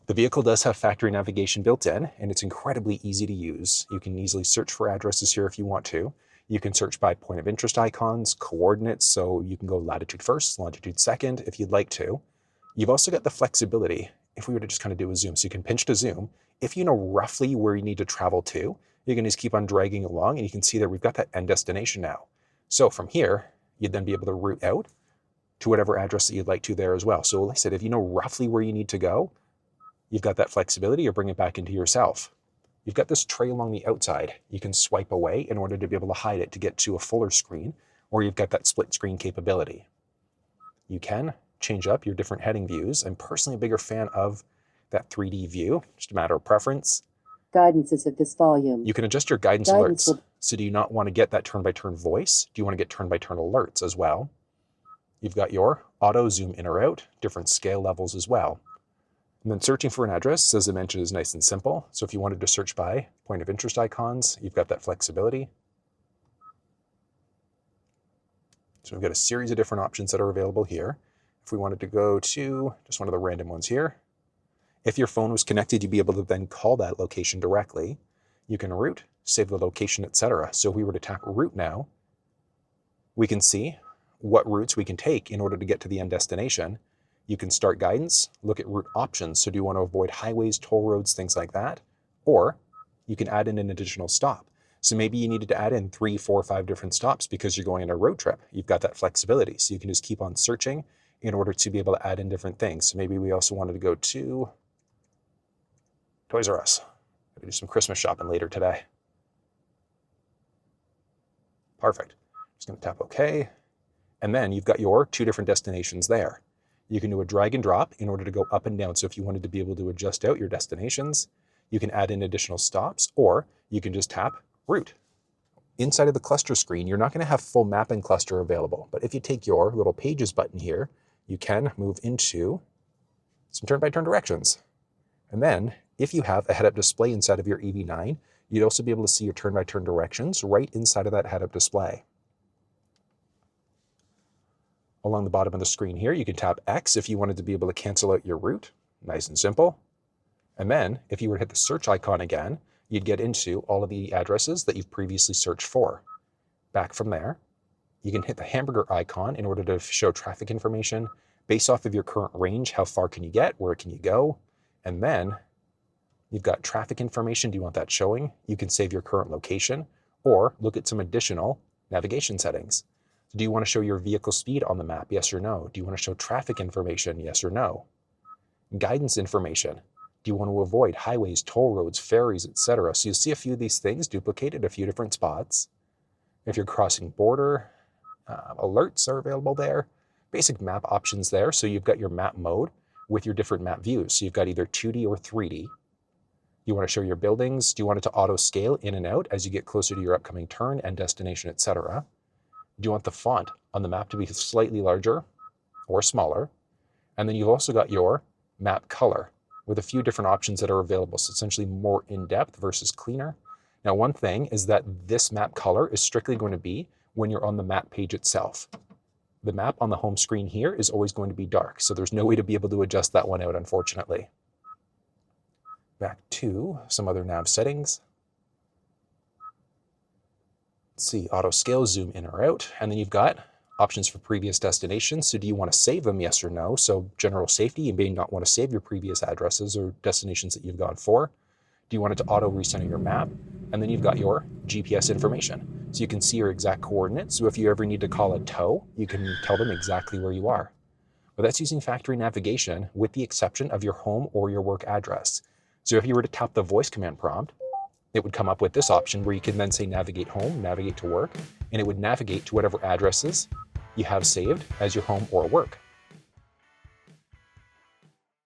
The vehicle does have factory navigation built in, and it's incredibly easy to use. You can easily search for addresses here if you want to. You can search by point of interest icons, coordinates, so you can go latitude first, longitude second if you'd like to. You've also got the flexibility, if we were to just kind of do a zoom, so you can pinch to zoom. If you know roughly where you need to travel to, you can just keep on dragging along, and you can see that we've got that end destination now. So from here, you'd then be able to route out to whatever address that you'd like to there as well. So like I said, if you know roughly where you need to go, you've got that flexibility, or bring it back into yourself. You've got this tray along the outside. You can swipe away in order to be able to hide it to get to a fuller screen, or you've got that split screen capability. You can change up your different heading views. I'm personally a bigger fan of that 3D view, just a matter of preference. Guidance is at this volume. You can adjust your guidance alerts. So do you not want to get that turn-by-turn voice? Do you want to get turn-by-turn alerts as well? You've got your auto zoom in or out, different scale levels as well. And then searching for an address, as I mentioned, is nice and simple. So if you wanted to search by point of interest icons, you've got that flexibility. So we've got a series of different options that are available here. If we wanted to go to just one of the random ones here, if your phone was connected, you'd be able to then call that location directly. You can route, save the location, etc. So if we were to tap route now, we can see what routes we can take in order to get to the end destination. You can start guidance, look at route options. So do you want to avoid highways, toll roads, things like that? Or you can add in an additional stop. So maybe you needed to add in 3, 4, 5 different stops because you're going on a road trip. You've got that flexibility. So you can just keep on searching in order to be able to add in different things. So maybe we also wanted to go to Toys R Us. Maybe do some Christmas shopping later today. Perfect. Just going to tap OK. And then you've got your 2 different destinations there. You can do a drag and drop in order to go up and down. So if you wanted to be able to adjust out your destinations, you can add in additional stops, or you can just tap route. Inside of the cluster screen, you're not going to have full map and cluster available. But if you take your little pages button here, you can move into some turn-by-turn directions. And then if you have a head-up display inside of your EV9, you'd also be able to see your turn-by-turn directions right inside of that head-up display. Along the bottom of the screen here, you can tap X if you wanted to be able to cancel out your route. Nice and simple. And then if you were to hit the search icon again, you'd get into all of the addresses that you've previously searched for. Back from there, you can hit the hamburger icon in order to show traffic information based off of your current range. How far can you get? Where can you go? And then you've got traffic information. Do you want that showing? You can save your current location or look at some additional navigation settings. Do you want to show your vehicle speed on the map? Yes or no? Do you want to show traffic information? Yes or no? Guidance information. Do you want to avoid highways, toll roads, ferries, etc.? So you'll see a few of these things duplicated a few different spots. If you're crossing border, alerts are available there. Basic map options there. So you've got your map mode with your different map views. So you've got either 2D or 3D. You want to show your buildings. Do you want it to auto scale in and out as you get closer to your upcoming turn and destination, etc.? Do you want the font on the map to be slightly larger or smaller? And then you've also got your map color with a few different options that are available. So essentially more in-depth versus cleaner. Now, one thing is that this map color is strictly going to be when you're on the map page itself. The map on the home screen here is always going to be dark. So there's no way to be able to adjust that one out, unfortunately. Back to some other nav settings. Let's see, auto scale, zoom in or out. And then you've got options for previous destinations. So do you want to save them? Yes or no? So general safety, you may not want to save your previous addresses or destinations that you've gone for. Do you want it to auto recenter your map? And then you've got your GPS information. So you can see your exact coordinates. So if you ever need to call a tow, you can tell them exactly where you are. But that's using factory navigation with the exception of your home or your work address. So if you were to tap the voice command prompt, it would come up with this option where you can then say navigate home, navigate to work, and it would navigate to whatever addresses you have saved as your home or work.